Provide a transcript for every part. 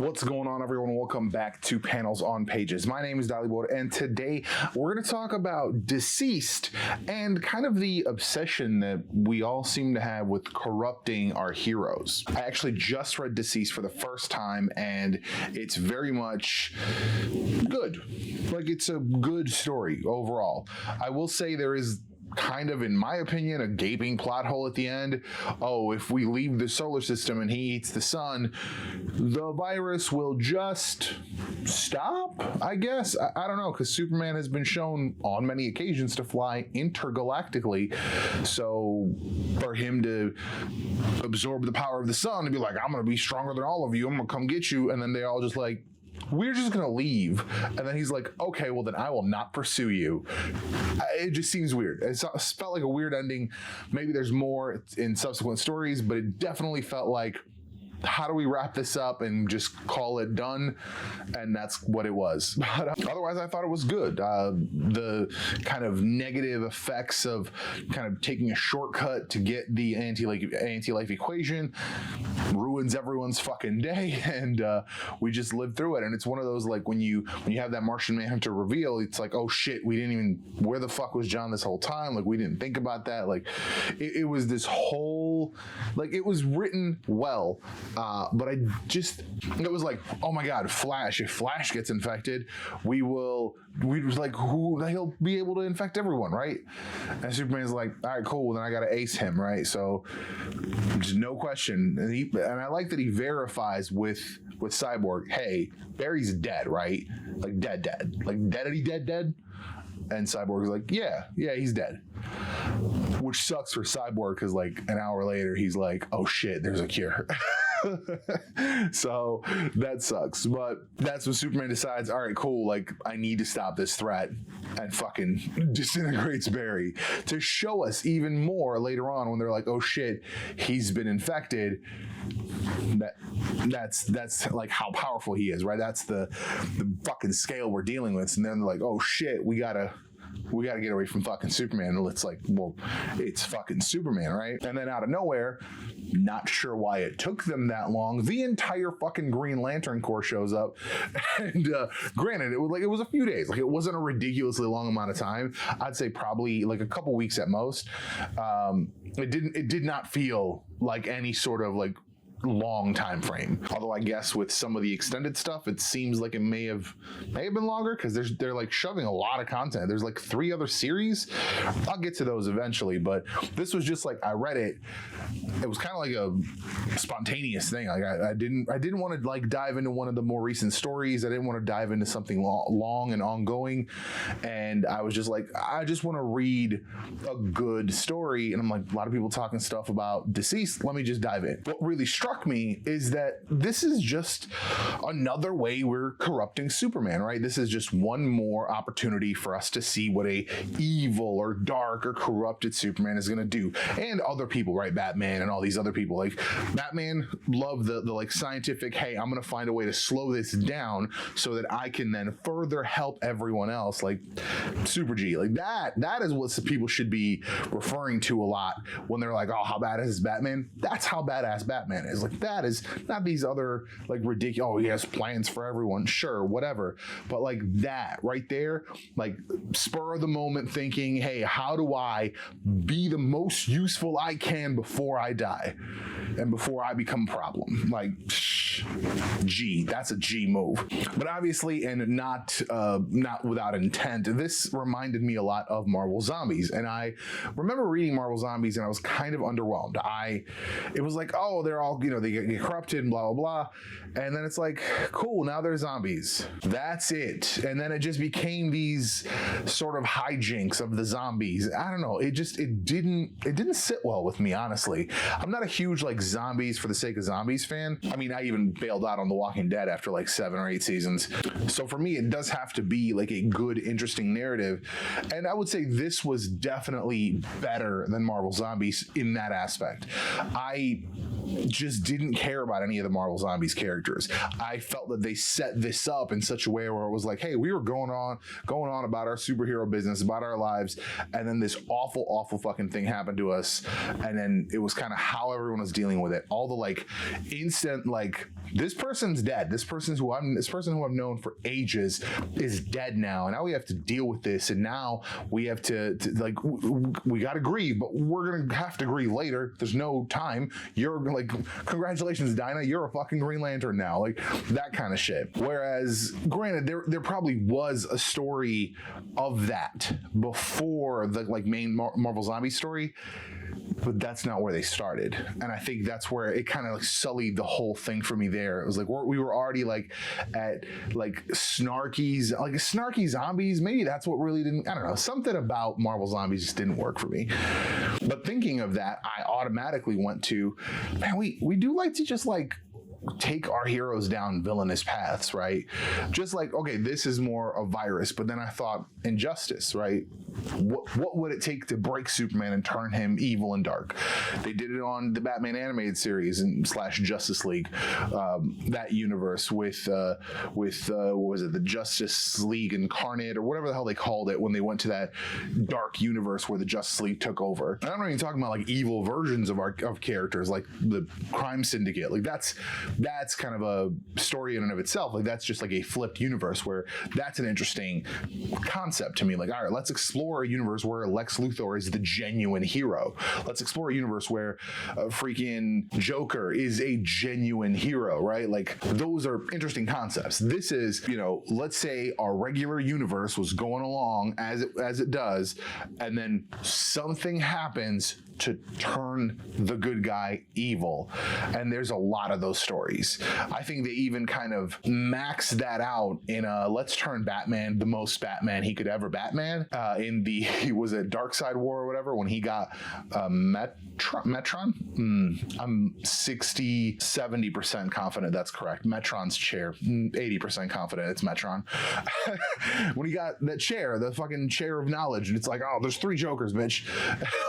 What's going on, everyone? Welcome back to Panels on Pages. My name is Dalibor, and today we're going to talk about DCeased and kind of the obsession that we all seem to have with corrupting our heroes. I actually just read DCeased for the first time, and it's very much good. Like, it's a good story overall. I will say there is kind of, in my opinion, a gaping plot hole at the end. Oh, if we leave the solar system and he eats the sun, the virus will just stop, I guess. I don't know, because Superman has been shown on many occasions to fly intergalactically. So for him to absorb the power of the sun and be like, I'm going to be stronger than all of you, I'm going to come get you, and then they all just like, we're just going to leave. And then he's like, okay, well then I will not pursue you. It just seems weird. It felt like a weird ending. Maybe there's more in subsequent stories, but it definitely felt like, how do we wrap this up and just call it done? And that's what it was. But otherwise, I thought it was good. The kind of negative effects of kind of taking a shortcut to get the anti-life equation ruins everyone's fucking day, and we just live through it. And it's one of those, like, when you have that Martian Manhunter reveal, it's like, oh shit, we didn't even, where the fuck was John this whole time? Like, we didn't think about that. Like, it was this whole, like, it was written well. But it was like, oh my God, Flash. If Flash gets infected, we was like, he'll be able to infect everyone, right? And Superman's like, all right, cool. Well, then I got to ace him, right? So just no question. And I like that he verifies with Cyborg, hey, Barry's dead, right? Like dead. Like dead. And Cyborg's like, yeah, he's dead. Which sucks for Cyborg, because like an hour later, he's like, oh shit, there's a cure. So that sucks. But that's when Superman decides, all right, cool, like I need to stop this threat, and fucking disintegrates Barry to show us even more later on when they're like, oh shit, he's been infected. That's like how powerful he is, right? That's the fucking scale we're dealing with. And then they're like, oh shit, we gotta get away from fucking Superman. And it's like, well, it's fucking Superman, right? And then out of nowhere, not sure why it took them that long, the entire fucking Green Lantern Corps shows up. And granted, it was a few days. Like, it wasn't a ridiculously long amount of time. I'd say probably like a couple weeks at most. It did not feel like any sort of like long time frame, although I guess with some of the extended stuff it seems like it may have been longer, because they're like shoving a lot of content. There's like 3 other series. I'll get to those eventually, but this was just like, I read it was kind of like a spontaneous thing. Like I didn't want to like dive into one of the more recent stories. I didn't want to dive into something long and ongoing, and I was just like, I just want to read a good story. And I'm like, a lot of people talking stuff about DCeased, let me just dive in. What really struck me is that this is just another way we're corrupting Superman, right? This is just one more opportunity for us to see what a evil or dark or corrupted Superman is going to do. And other people, right? Batman and all these other people. Like, Batman loved the like scientific, hey, I'm going to find a way to slow this down so that I can then further help everyone else. Like Super G, like that is what people should be referring to a lot when they're like, oh, how badass is Batman? That's how badass Batman is. Like, that is not these other like ridiculous, oh, he has plans for everyone, sure, whatever, but like that right there, like spur of the moment thinking, hey, how do I be the most useful I can before I die and before I become a problem? Like, G, that's a G move. But obviously, and not without intent, this reminded me a lot of Marvel Zombies. And I remember reading Marvel Zombies and I was kind of underwhelmed. It was like, oh, they're all, they get corrupted and blah, blah, blah. And then it's like, cool, now they're zombies. That's it. And then it just became these sort of hijinks of the zombies. I don't know. It didn't sit well with me, honestly. I'm not a huge like zombies for the sake of zombies fan. I mean, I even bailed out on The Walking Dead after like 7 or 8 seasons. So for me, it does have to be like a good, interesting narrative. And I would say this was definitely better than Marvel Zombies in that aspect. just didn't care about any of the Marvel Zombies characters. I felt that they set this up in such a way where it was like, hey, we were going on about our superhero business, about our lives, and then this awful fucking thing happened to us, and then it was kind of how everyone was dealing with it. All the like instant like, this person's dead. This person who I've known for ages is dead now, and now we have to deal with this, and now we have to like we got to grieve, but we're gonna have to grieve later. There's no time. You're like, congratulations, Dinah, you're a fucking Green Lantern now, like that kind of shit. Whereas, granted, there probably was a story of that before the like main Marvel Zombie story, but that's not where they started. And I think that's where it kind of like sullied the whole thing for me there. It was like we were already like at like snarky zombies. Maybe that's what really didn't, I don't know, something about Marvel Zombies just didn't work for me. But thinking of that, I automatically went to, man, we do like to just like take our heroes down villainous paths, right? Just like, okay, this is more a virus, but then I thought Injustice, right? What would it take to break Superman and turn him evil and dark? They did it on the Batman animated series and / Justice League, that universe with what was it, the Justice League Incarnate or whatever the hell they called it when they went to that dark universe where the Justice League took over. And I'm not even talking about like evil versions of characters like the Crime Syndicate. Like that's kind of a story in and of itself. Like that's just like a flipped universe where that's an interesting concept to me. Like, all right, let's explore a universe where Lex Luthor is the genuine hero. Let's explore a universe where freaking Joker is a genuine hero, right? Like those are interesting concepts. This is, let's say our regular universe was going along as it does, and then something happens to turn the good guy evil. And there's a lot of those stories. I think they even kind of maxed that out in let's turn Batman the most Batman he could ever Batman in the, was it Dark Side War or whatever, when he got Metron? I'm 70% confident that's correct. Metron's chair. 80% confident it's Metron. When he got that chair, the fucking chair of knowledge, and it's like, oh, there's 3 Jokers, bitch.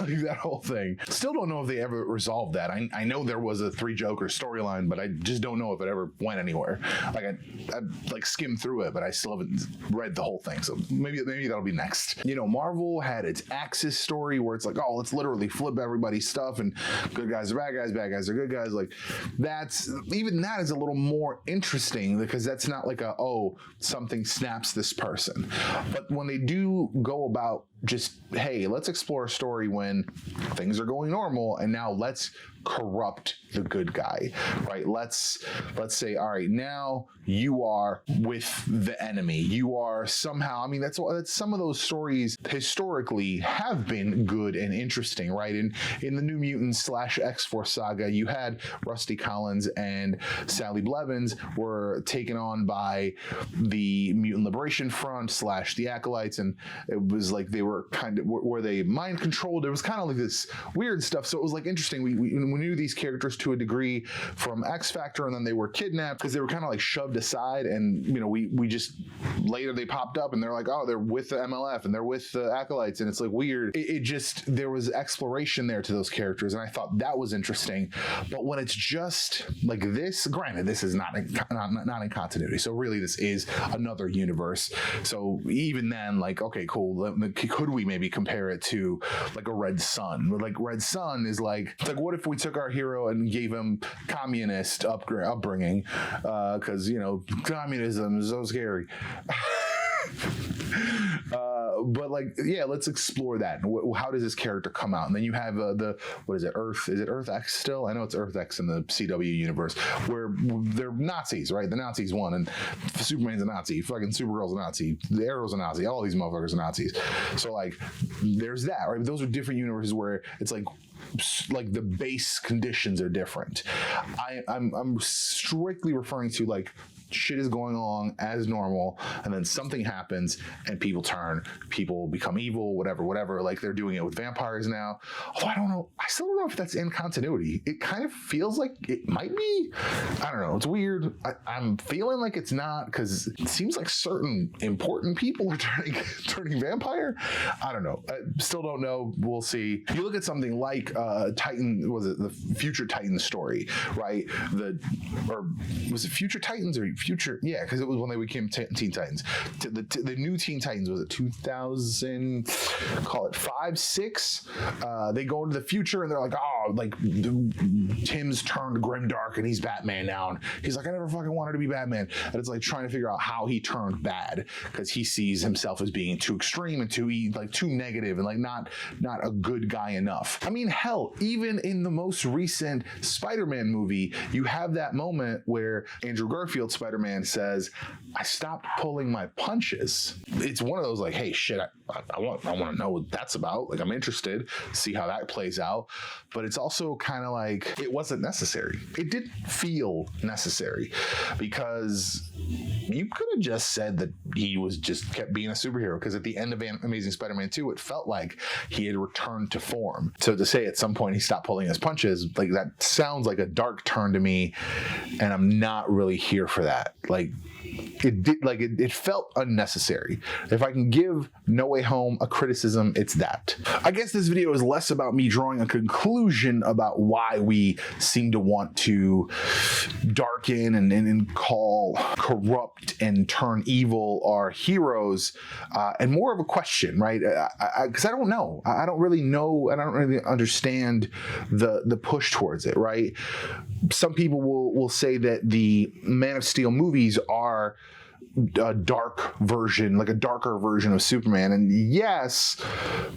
Like that whole thing. Still don't know if they ever resolved that. I know there was a 3 Jokers storyline, but I just don't know if it ever went anywhere. Like I like skimmed through it, but I still haven't read the whole thing. So maybe that'll be next. Marvel had its Axis story where it's like, oh, let's literally flip everybody's stuff and good guys are bad guys are good guys. Like that is a little more interesting because that's not like something snaps this person. But when they do go about just, hey, let's explore a story when things are going normal and now let's corrupt the good guy, right? Let's say, all right, now you are with the enemy. You are somehow, that's some of those stories historically have been good and interesting, right? In the New Mutants / X-Force saga, you had Rusty Collins and Sally Blevins were taken on by the Mutant Liberation Front / the Acolytes, and it was like they were were they mind controlled? It was kind of like this weird stuff. So it was like interesting. We knew these characters to a degree from X Factor, and then they were kidnapped because they were kind of like shoved aside, and we just later they popped up and they're like, oh, they're with the MLF and they're with the Acolytes, and it's like weird. It just, there was exploration there to those characters, and I thought that was interesting. But when it's just like this, granted, this is not in continuity, so really this is another universe. So even then, like, okay, cool. Could we maybe compare it to like a Red Sun? Like Red Sun is like, it's like, what if we took our hero and gave him communist upbringing? Because communism is so scary. But like, yeah, let's explore that. How does this character come out? And then you have what is it, Earth? Is it Earth X still? I know it's Earth X in the CW universe, where they're Nazis, right? The Nazis won, and Superman's a Nazi, fucking Supergirl's a Nazi, the Arrow's a Nazi, all these motherfuckers are Nazis. So like, there's that, right? Those are different universes where it's like the base conditions are different. I'm strictly referring to like shit is going along as normal, and then something happens and people turn, people become evil, whatever. Like they're doing it with vampires now. Although I don't know, I still don't know if that's in continuity. It kind of feels like it might be. I don't know. It's weird. I'm feeling like it's not, because it seems like certain important people are turning vampire. I don't know. I still don't know. We'll see. You look at something like Titan, was it the Future Titans story, right? Or was it Future Titans or Future? Yeah, because it was when they became Teen Titans. The new Teen Titans, was it 2000? Call it 5, 6. They go into the future and they're like, oh, like Tim's turned grimdark and he's Batman now. And he's like, I never fucking wanted to be Batman. And it's like trying to figure out how he turned bad, because he sees himself as being too extreme and too negative and like not a good guy enough. I mean, hell, even in the most recent Spider-Man movie, you have that moment where Andrew Garfield's Spider-Man says, I stopped pulling my punches. It's one of those like, hey, shit, I want to know what that's about. Like, I'm interested, see how that plays out. But it's also kind of like, it wasn't necessary. It didn't feel necessary, because you could have just said that he was just kept being a superhero, because at the end of Amazing Spider-Man 2, it felt like he had returned to form. So to say at some point he stopped pulling his punches, like that sounds like a dark turn to me, and I'm not really here for that. Like, it felt unnecessary. If I can give No Way Home a criticism, it's that. I guess this video is less about me drawing a conclusion about why we seem to want to darken and call corrupt and turn evil our heroes, and more of a question, right? Because I don't know. I don't really know, and I don't really understand the push towards it, right? Some people will say that the Man of Steel movies are a dark version, like a darker version of Superman. And yes,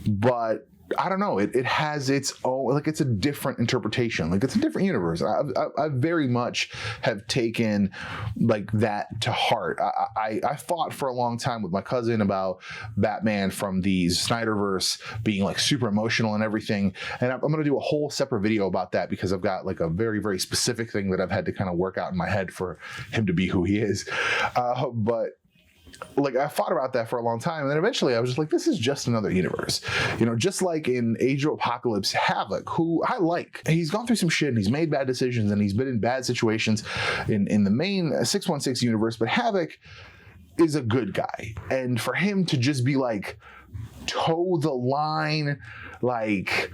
but I don't know. It has its own, like, it's a different interpretation. Like, it's a different universe. I very much have taken like that to heart. I fought for a long time with my cousin about Batman from the Snyderverse being like super emotional and everything. And I'm going to do a whole separate video about that, because I've got like a very, very specific thing that I've had to kind of work out in my head for him to be who he is. But like, I thought about that for a long time, and then eventually I was just like, this is just another universe. You know, just like in Age of Apocalypse, Havoc, who I like, he's gone through some shit and he's made bad decisions and he's been in bad situations in the main 616 universe, but Havoc is a good guy. And for him to just be like, toe the line, like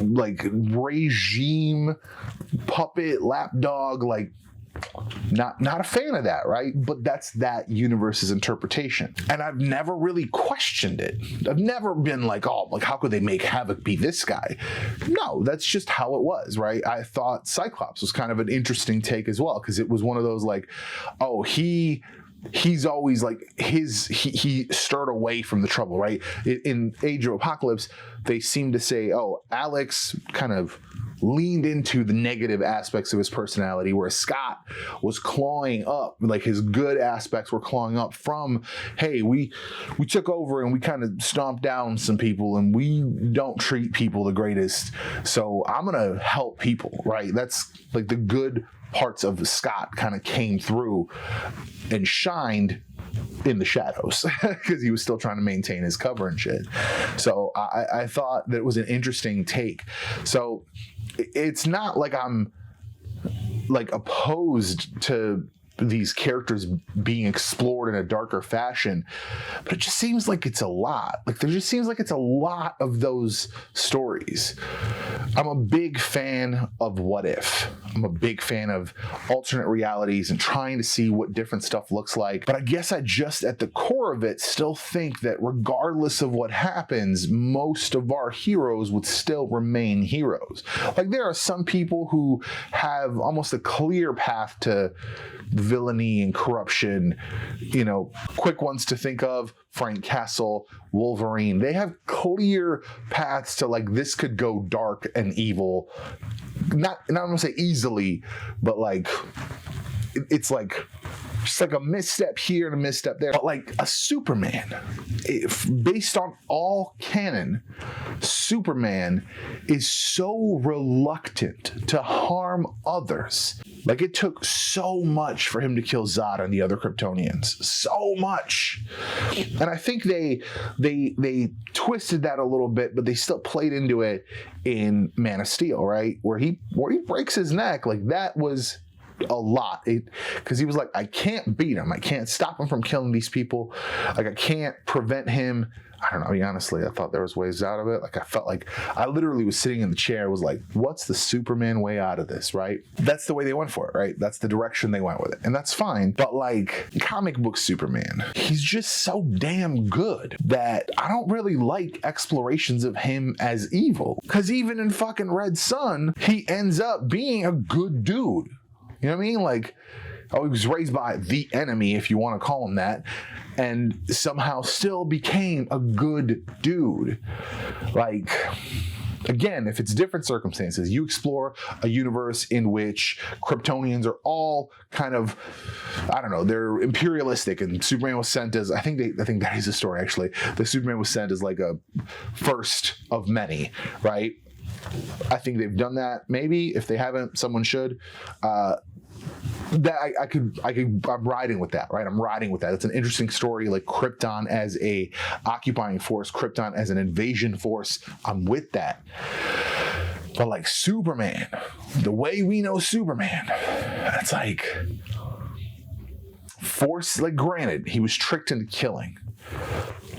regime puppet lapdog, like, not a fan of that, right? But that's that universe's interpretation. And I've never really questioned it. I've never been like, oh, like, how could they make Havoc be this guy? No, that's just how it was, right? I thought Cyclops was kind of an interesting take as well, because it was one of those like, oh, he's always like, he stirred away from the trouble, right? In Age of Apocalypse, they seem to say, oh, Alex kind of leaned into the negative aspects of his personality, where Scott was clawing up, like his good aspects were clawing up from, hey, we took over and we kind of stomped down some people and we don't treat people the greatest, so I'm gonna help people, right? That's like the good parts of Scott kind of came through and shined in the shadows, because he was still trying to maintain his cover and shit. So I thought that it was an interesting take. So it's not like I'm like opposed to these characters being explored in a darker fashion, but it just seems like it's a lot. Like, there just seems like it's a lot of those stories. I'm a big fan of What If. I'm a big fan of alternate realities and trying to see what different stuff looks like. But I guess I just, at the core of it, still think that regardless of what happens, most of our heroes would still remain heroes. Like, there are some people who have almost a clear path to villainy and corruption. You know, quick ones to think of: Frank Castle, Wolverine. They have clear paths to, like, this could go dark and evil. Not I'm gonna say easily, but like, it's like just like a misstep here and a misstep there. But like a Superman, based on all canon, Superman is so reluctant to harm others. Like, it took so much for him to kill Zod and the other Kryptonians. So much. And I think they twisted that a little bit, but they still played into it in Man of Steel, right? Where he breaks his neck. Like, that was a lot, because he was like, I can't beat him. I can't stop him from killing these people. Like, I can't prevent him. I don't know. I mean, honestly, I thought there was ways out of it. Like, I felt like I literally was sitting in the chair, was like, what's the Superman way out of this, right? That's the way they went for it, right? That's the direction they went with it. And that's fine. But like, comic book Superman, he's just so damn good that I don't really like explorations of him as evil. Because even in fucking Red Sun, he ends up being a good dude. You know what I mean? Like, he was raised by the enemy, if you want to call him that, and somehow still became a good dude. Like, again, if it's different circumstances, you explore a universe in which Kryptonians are all kind of, I don't know, they're imperialistic, and Superman was sent as, I think that is the story, actually. The Superman was sent as like a first of many, right? I think they've done that. Maybe if they haven't, someone should. That I'm riding with that, right? I'm riding with that. It's an interesting story, like Krypton as a occupying force, Krypton as an invasion force. I'm with that. But like Superman, the way we know Superman, it's like force, like, granted, he was tricked into killing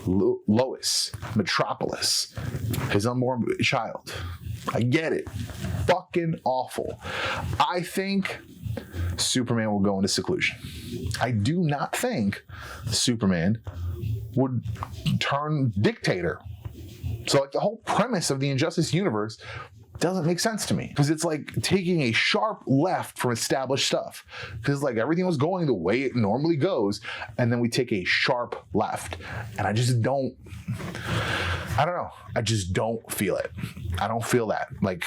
Lois, Metropolis, his unborn child. I get it. Fucking awful. I think Superman will go into seclusion. I do not think Superman would turn dictator. So like, the whole premise of the Injustice universe doesn't make sense to me, because it's like taking a sharp left from established stuff, because like everything was going the way it normally goes, and then we take a sharp left, and I just don't feel it. I don't feel that. Like,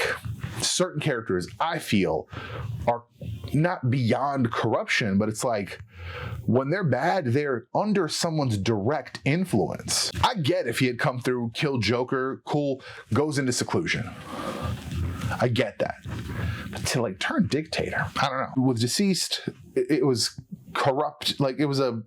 certain characters I feel are not beyond corruption, but it's like, when they're bad, they're under someone's direct influence. I get if he had come through, killed Joker, cool, goes into seclusion. I get that. But to like turn dictator, I don't know. With DCeased, it was corrupt. Like, it was a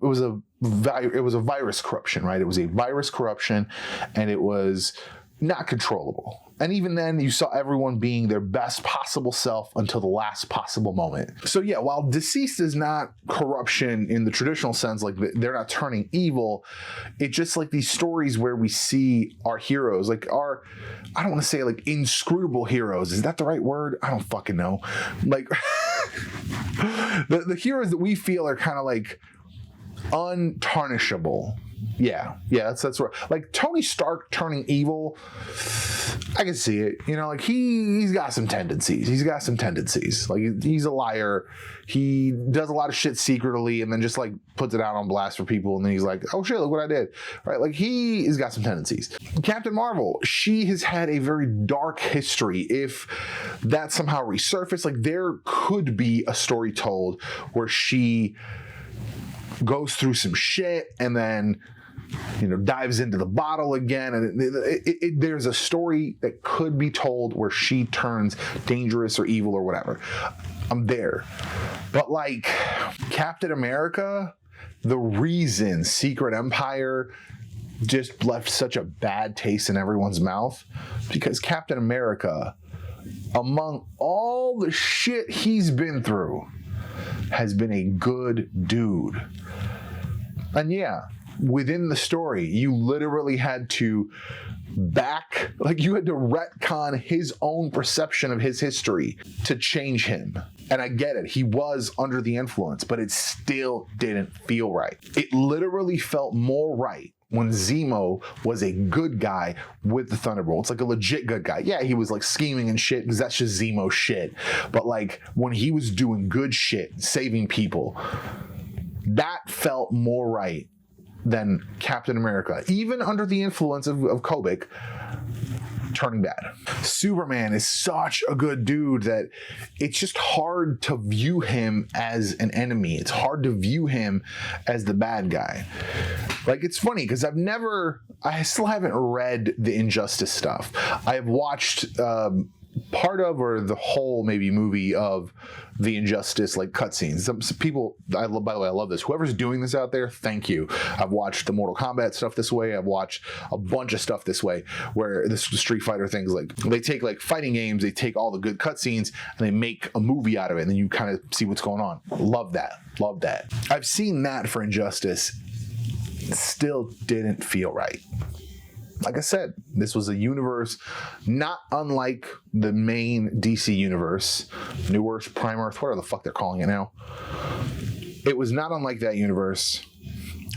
virus corruption, right? It was a virus corruption, and it was not controllable. And even then, you saw everyone being their best possible self until the last possible moment. So yeah, while DCeased is not corruption in the traditional sense, like they're not turning evil, it's just like these stories where we see our heroes, like our, I don't want to say like inscrutable heroes. Is that the right word? I don't fucking know. Like, the heroes that we feel are kind of like untarnishable. Yeah, that's right. Like Tony Stark turning evil, I can see it. You know, like he's got some tendencies. Like, he's a liar. He does a lot of shit secretly and then just like puts it out on blast for people, and then he's like, oh shit, look what I did. Right? Like, he's got some tendencies. Captain Marvel, she has had a very dark history. If that somehow resurfaced, like, there could be a story told where she goes through some shit and then, you know, dives into the bottle again, and there's a story that could be told where she turns dangerous or evil or whatever. I'm there. But like Captain America, the reason Secret Empire just left such a bad taste in everyone's mouth, because Captain America, among all the shit he's been through, has been a good dude. And yeah, within the story, you literally had to you had to retcon his own perception of his history to change him. And I get it, he was under the influence, but it still didn't feel right. It literally felt more right when Zemo was a good guy with the Thunderbolts, like a legit good guy. Yeah, he was like scheming and shit, because that's just Zemo shit. But like, when he was doing good shit, saving people, that felt more right than Captain America, even under the influence of Kobik, turning bad. Superman is such a good dude that it's just hard to view him as an enemy. It's hard to view him as the bad guy. Like, it's funny because I still haven't read the Injustice stuff. I have watched part of or the whole maybe movie of the Injustice like cutscenes. Some people, by the way, I love this. Whoever's doing this out there, thank you. I've watched the Mortal Kombat stuff this way. I've watched a bunch of stuff this way, where the Street Fighter things, like they take like fighting games, they take all the good cutscenes and they make a movie out of it, and then you kind of see what's going on. Love that. Love that. I've seen that for Injustice. It still didn't feel right. Like I said, this was a universe not unlike the main DC universe, New Earth, Prime Earth, whatever the fuck they're calling it now. It was not unlike that universe.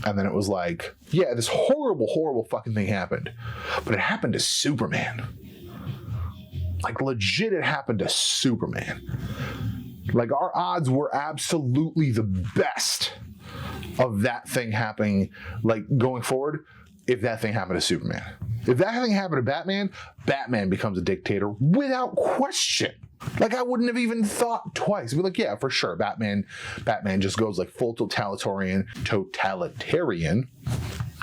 And then it was like, yeah, this horrible, horrible fucking thing happened. But it happened to Superman. Like, legit, it happened to Superman. Like, our odds were absolutely the best of that thing happening, like, going forward. If that thing happened to Superman. If that thing happened to Batman, Batman becomes a dictator without question. Like, I wouldn't have even thought twice. I'd be like, yeah, for sure. Batman just goes like full totalitarian.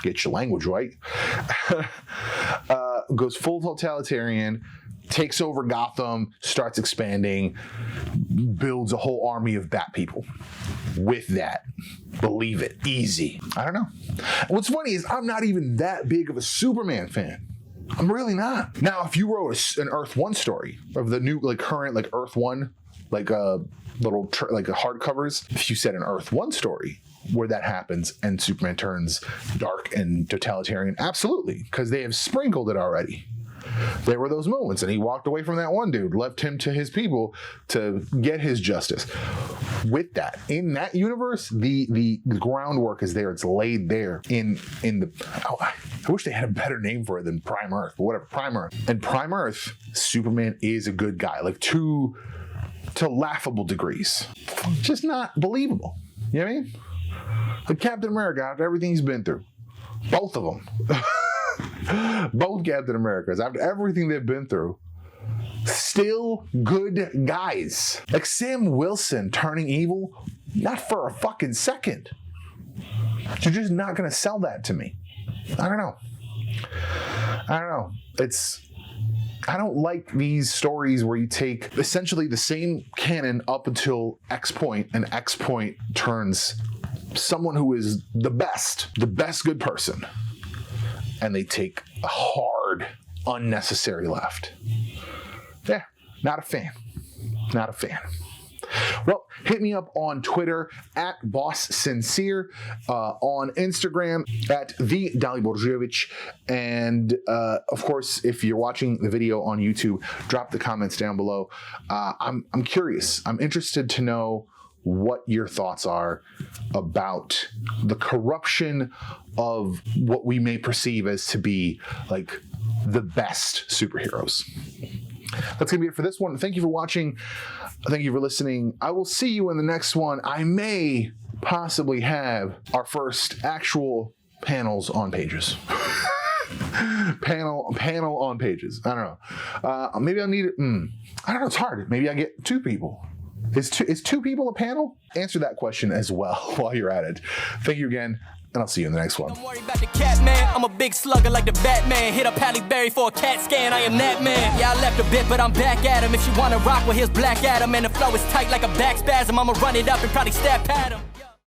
Get your language right. Goes full totalitarian, takes over Gotham, starts expanding, builds a whole army of Bat people. With that, believe it, easy. I don't know. What's funny is I'm not even that big of a Superman fan. I'm really not. Now, if you wrote an Earth 1 story of the new, like, current, like, Earth 1, like, little, like, hardcovers, if you said an Earth 1 story where that happens and Superman turns dark and totalitarian, absolutely, because they have sprinkled it already. There were those moments, and he walked away from that one dude, left him to his people to get his justice. With that, in that universe, the groundwork is there. It's laid there in the. Oh, I wish they had a better name for it than Prime Earth, but whatever. Prime Earth. And Prime Earth, Superman is a good guy, like to laughable degrees, just not believable. You know what I mean? Like Captain America, after everything he's been through, both of them. Both Captain Americas, after everything they've been through, still good guys. Like Sam Wilson turning evil, not for a fucking second. You're just not going to sell that to me. I don't know. I don't like these stories where you take essentially the same canon up until X point, and X point turns someone who is the best good person, and they take a hard, unnecessary left. Yeah, not a fan. Not a fan. Well, hit me up on Twitter at BossSincere, on Instagram at the Dalibor Zujovic, and of course, if you're watching the video on YouTube, drop the comments down below. I'm curious. I'm interested to know what your thoughts are about the corruption of what we may perceive as to be like the best superheroes. That's going to be it for this one. Thank you for watching. Thank you for listening. I will see you in the next one. I may possibly have our first actual panels on pages. panel on pages. I don't know. Maybe I'll need it. I don't know. It's hard. Maybe I get two people. Is two people a panel? Answer that question as well while you're at it. Thank you again, and I'll see you in the next one. Don't worry about the cat, man. I'm a big slugger like the Batman. Hit up Halle Berry for a CAT scan. I am that man. Yeah, I left a bit, but I'm back at him. If you wanna rock, well, here's Black Adam. And the flow is tight like a back spasm. I'ma run it up and probably step at him.